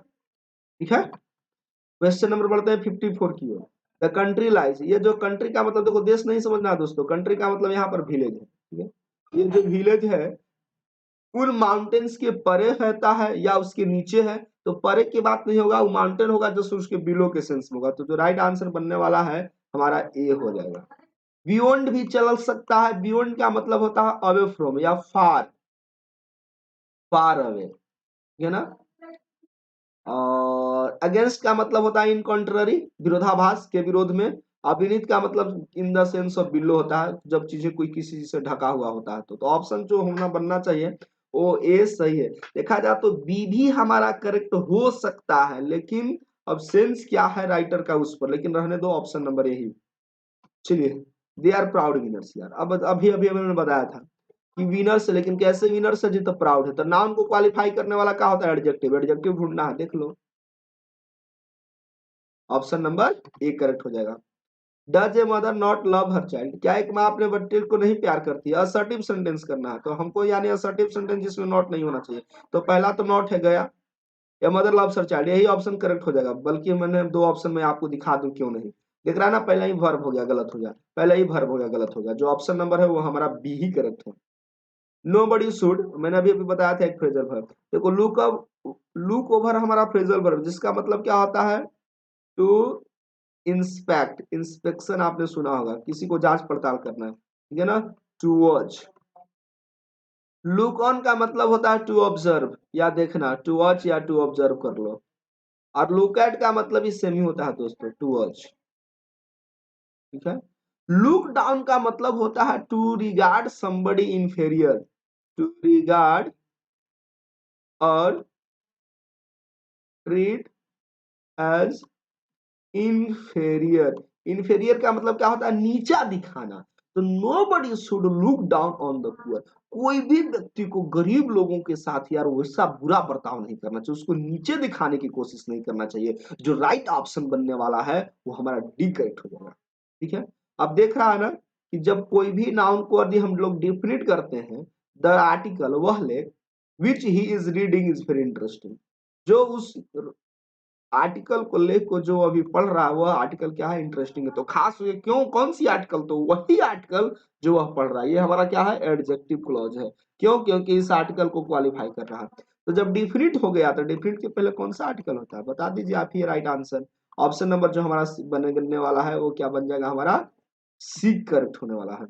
ठीक है। क्वेश्चन नंबर बढ़ते हैं 54 की ओर। द कंट्री लाइज, ये जो कंट्री का मतलब देखो देश नहीं समझना है दोस्तों, कंट्री का मतलब यहाँ पर विलेज है, ठीक है। ये जो विलेज है उन माउंटेन्स के परे रहता है या उसके नीचे है, तो परे की बात नहीं होगा, वो माउंटेन होगा जो उसके बिलो के सेंस में होगा। तो जो राइट आंसर बनने वाला है हमारा ए हो जाएगा। बियॉन्ड भी चल सकता है, बियॉन्ड का मतलब होता है अवे फ्रॉम या फार, फार अवे, ठीक है ना। और अगेंस्ट का मतलब होता है इन कॉन्ट्ररी, विरोधाभास के विरोध में। अभिनीत का मतलब in the sense of below होता है, जब चीजें कोई किसी चीज से ढका हुआ होता है। तो ऑप्शन जो होना बनना चाहिए वो ए सही है। देखा जाए तो बी भी हमारा करेक्ट हो सकता है, लेकिन अब सेंस क्या है राइटर का उस पर, लेकिन रहने दो, ऑप्शन नंबर ए ही। चलिए, दे आर प्राउड विनर्स यार। अब अभी अभी मैंने बताया था कि विनर्स है, लेकिन कैसे विनर्स है जी? तो प्राउड है। तो नाउन को क्वालिफाई करने वाला क्या होता है? एडजेक्टिव, एडजेक्टिव ढूंढना है, देख लो। ऑप्शन नंबर ए करेक्ट हो जाएगा। Does a mother not love her child, क्या एक माँ अपने बच्चे को नहीं प्यार करती है? असर्टिव सेंटेंस करना है, तो हमको यानी असर्टिव सेंटेंस जिसमें नॉट नहीं होना चाहिए। तो पहला तो नॉट है गया, या मदर लव्स हर चाइल्ड, यही ऑप्शन करेक्ट हो जाएगा। बल्कि मैंने 2 ऑप्शन में आपको दिखा दूं क्यों नहीं। देख रहा है ना, पहला ही वर्ब हो गया गलत हो गया, पहला ही वर्ब हो गया गलत हो गया। जो ऑप्शन नंबर है वो हमारा बी ही करेक्ट है। नोबडी शुड, मैंने अभी अभी बताया था, एक फ्रेजल वर्ब। देखो लुक ओवर हमारा फ्रेजल वर्ब, जिसका मतलब क्या होता है, टू इंस्पेक्ट, इंस्पेक्शन आपने सुना होगा, किसी को जांच पड़ताल करना है, ठीक है ना। टू वॉच, लुक ऑन का मतलब होता है टू ऑब्जर्व या देखना, टू वॉच या टू ऑब्जर्व कर लो। और लुक एट का मतलब ही सेम ही होता है दोस्तों, टू वॉच, ठीक है। लुक डाउन का मतलब होता है to regard somebody inferior, to regard और ट्रीट एज इंफेरियर। इंफेरियर का मतलब क्या होता है, नीचा दिखाना। तो nobody should look down on the poor, कोई भी व्यक्ति को गरीब लोगों के साथ यार वैसा बुरा बर्ताव नहीं करना चाहिए, उसको नीचे दिखाने की कोशिश नहीं करना चाहिए। जो राइट ऑप्शन बनने वाला है वो हमारा डी करेक्ट हो जाएगा, ठीक है। अब देख रहा है ना कि जब कोई भी नाउन को यदि हम लोग डिफिनिट करते हैं, द आर्टिकल वह लेख which he is reading is very interesting. जो उस आर्टिकल को लेख को जो अभी पढ़ रहा है वह आर्टिकल क्या है, इंटरेस्टिंग है। तो खास ये क्यों, कौन सी आर्टिकल, तो वही आर्टिकल जो वह पढ़ रहा है। ये हमारा क्या है, एडजेक्टिव क्लॉज है। क्यों, क्योंकि इस आर्टिकल को क्वालिफाई कर रहा है। तो जब डिफिनिट हो गया तो डिफिनिट के पहले कौन सा आर्टिकल होता है, बता दीजिए आप ही राइट आंसर। ऑप्शन नंबर जो हमारा बनने वाला है वो क्या बन जाएगा, हमारा सी करेक्ट होने वाला है।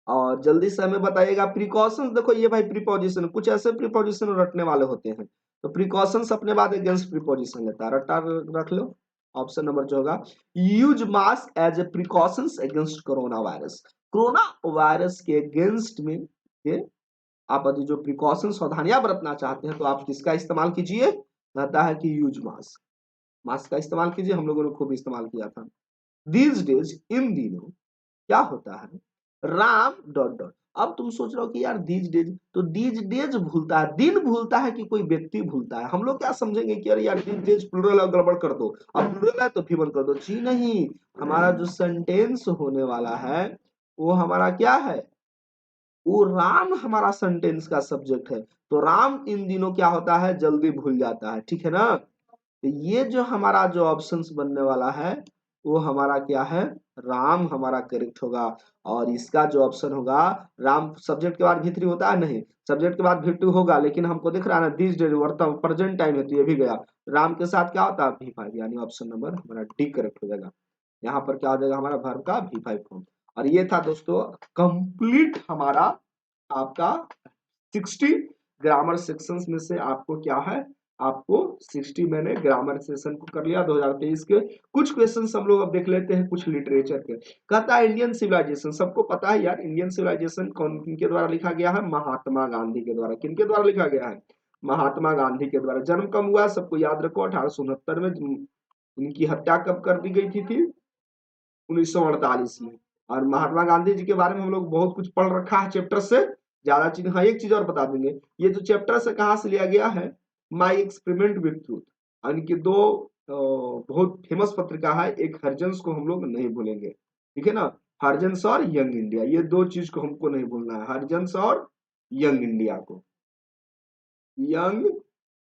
और जल्दी से हमें बताइएगा प्रिकॉशंस। देखो ये भाई प्रीपोजिशन, कुछ ऐसे प्रीपोजिशन रटने वाले होते हैं। तो प्रिकॉशंस अपने बाद अगेंस्ट प्रीपोजिशन लेता है, रटा रख लो। ऑप्शन नंबर जो होगा, use mask as a precautions against corona virus. Corona virus के अगेंस्ट में ये आप यदि जो प्रिकॉशन सावधानियां बरतना चाहते हैं तो आप किसका इस्तेमाल कीजिए, कहता है कि यूज मास्क, मास्क का इस्तेमाल कीजिए। हम लोगों ने खूब इस्तेमाल किया था। दीज डेज, इन दिनों क्या होता है, राम डॉट डॉट। अब तुम सोच रहे हो कि यार दीज डेज, तो दीज डेज भूलता है, दिन भूलता है कि कोई व्यक्ति भूलता है। हम लोग क्या समझेंगे कि अरे यार दीज डेज प्लूरल है, गड़बड़ कर दो, अब प्लूरल है तो फीमल कर दो। जी नहीं, हमारा जो सेंटेंस होने वाला है वो हमारा क्या है, वो राम हमारा सेंटेंस का सब्जेक्ट है। तो राम इन दिनों क्या होता है, जल्दी भूल जाता है, ठीक है ना। तो ये जो हमारा जो ऑप्शंस बनने वाला है वो हमारा क्या है, राम हमारा करेक्ट होगा। और इसका जो ऑप्शन होगा, राम सब्जेक्ट के बाद भी3 होता है, नहीं सब्जेक्ट के बाद भी2 होगा, लेकिन हमको दिख रहा है ना दिस डे वर्तमान प्रेजेंट टाइम है तो ये भी गया। राम के साथ क्या होता है, भी5, यानी ऑप्शन नंबर हमारा डी करेक्ट हो जाएगा। यहाँ पर क्या हो जाएगा, हमारा वर्ब का भी5 फॉर्म। और ये था दोस्तों कंप्लीट हमारा आपका 60 ग्रामर सेक्शंस में से आपको क्या है, आपको 60 मैंने ग्रामर सेशन को कर लिया 2023 के। कुछ क्वेश्चंस हम लोग अब देख लेते हैं, कुछ लिटरेचर के। कहता है इंडियन सिविलाइजेशन, सबको पता है यार इंडियन सिविलाइजेशन कौन किनके द्वारा लिखा गया है, महात्मा गांधी के द्वारा। किनके द्वारा लिखा गया है, महात्मा गांधी के द्वारा। जन्म कब हुआ सबको याद रखो, 1869 में। इनकी हत्या कब कर दी गई थी 1948 में। और महात्मा गांधी जी के बारे में हम लोग बहुत कुछ पढ़ रखा है चैप्टर से, ज्यादा चीज। हाँ एक चीज और बता देंगे, ये जो चैप्टर से कहाँ से लिया गया है, माई एक्सपेरिमेंट विथ ट्रूथ। और इनकी 2 बहुत फेमस पत्रिका है, एक हरिजन्स को हम लोग नहीं भूलेंगे, ठीक है ना। हरिजन्स और यंग इंडिया, ये 2 चीज को हमको नहीं भूलना है, हरिजन्स और यंग इंडिया को। यंग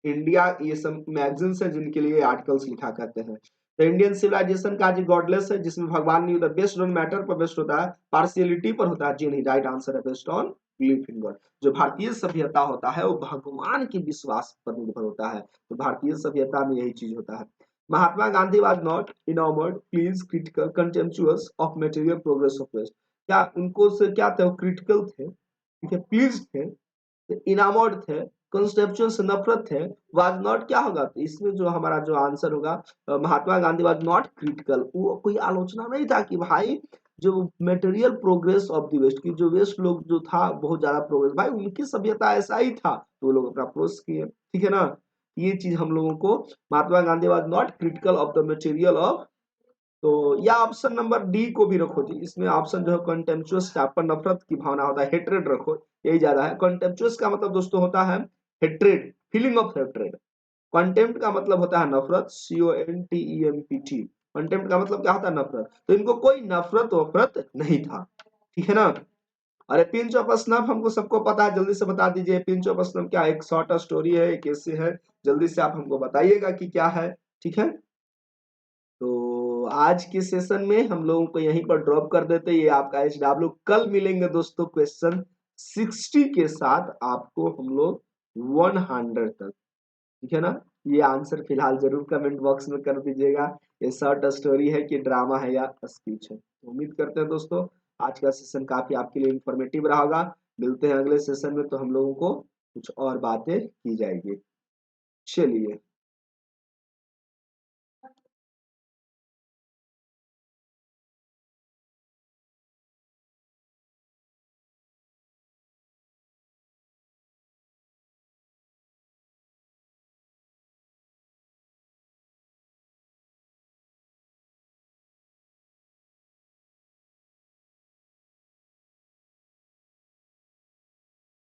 इंडिया ये सब मैगजीन्स है जिनके लिए आर्टिकल्स लिखा करते हैं। तो इंडियन सिविलाइजेशन का जी गॉडलेस है, जिसमें भगवान नहीं होता, बेस्ड ऑन मैटर पर बेस्ड होता है, पार्शियलिटी पर होता है। जी नहीं, राइट आंसर है based on belief in God. जो भारतीय सभ्यता होता है वो भगवान के विश्वास पर निर्भर होता है। तो भारतीय सभ्यता में यही चीज होता है। Mahatma Gandhi was not enamoured, pleased, critical, contemptuous of material progress of west. क्या उनको से क्या थे, वो क्रिटिकल थे, ठीक है, प्लीज थे, इनामोड थे, कंसेप्चुअल से नफरत थे। वाज नॉट क्या होगा, तो इसमें जो हमारा जो आंसर होगा, Mahatma Gandhi was not critical, वो कोई आलोचना नहीं था कि भाई जो material progress of the west की, जो वेस्ट लोग जो था बहुत ज्यादा प्रोग्रेस, भाई उनकी सभ्यता ऐसा ही था तो वो लोग अपना प्रोग्रेस किए, ठीक है ना। ये चीज हम लोगों को, Mahatma Gandhi was not critical of the material of. तो या ऑप्शन नंबर डी को भी रखो जी, इसमें ऑप्शन जो है कंटेम्पचुअस, पर नफरत की भावना होता है, हेट्रेड रखो, यही ज्यादा है। कंटेम्पचुअस का मतलब दोस्तों होता है hatred, feeling of hatred. Contempt का मतलब होता है नफरत, CONTEMPT। कंटेम्प्ट का मतलब क्या होता है, नफरत। तो इनको कोई नफरत वफरत नहीं था, ठीक है ना। अरे पिंच ऑफ स्नफ हमको सबको पता है, जल्दी से बता दीजिए पिंच ऑफ स्नफ क्या है? एक शॉर्ट स्टोरी है, एक ऐसे है, जल्दी से आप हमको बताइएगा कि क्या है। ठीक है, तो आज के सेशन में हम लोगों को यहीं पर ड्रॉप कर देते हैं। ये आपका HW, कल मिलेंगे दोस्तों क्वेश्चन 60 के साथ, आपको हम लोग 100 तक। ठीक है ना? ये आंसर फिलहाल जरूर कमेंट बॉक्स में कर दीजिएगा। ये शॉर्ट स्टोरी है कि ड्रामा है या स्पीच है। तो उम्मीद करते हैं दोस्तों आज का सेशन काफी आपके लिए इंफॉर्मेटिव रहा होगा। मिलते हैं अगले सेशन में, तो हम लोगों को कुछ और बातें की जाएगी। चलिए।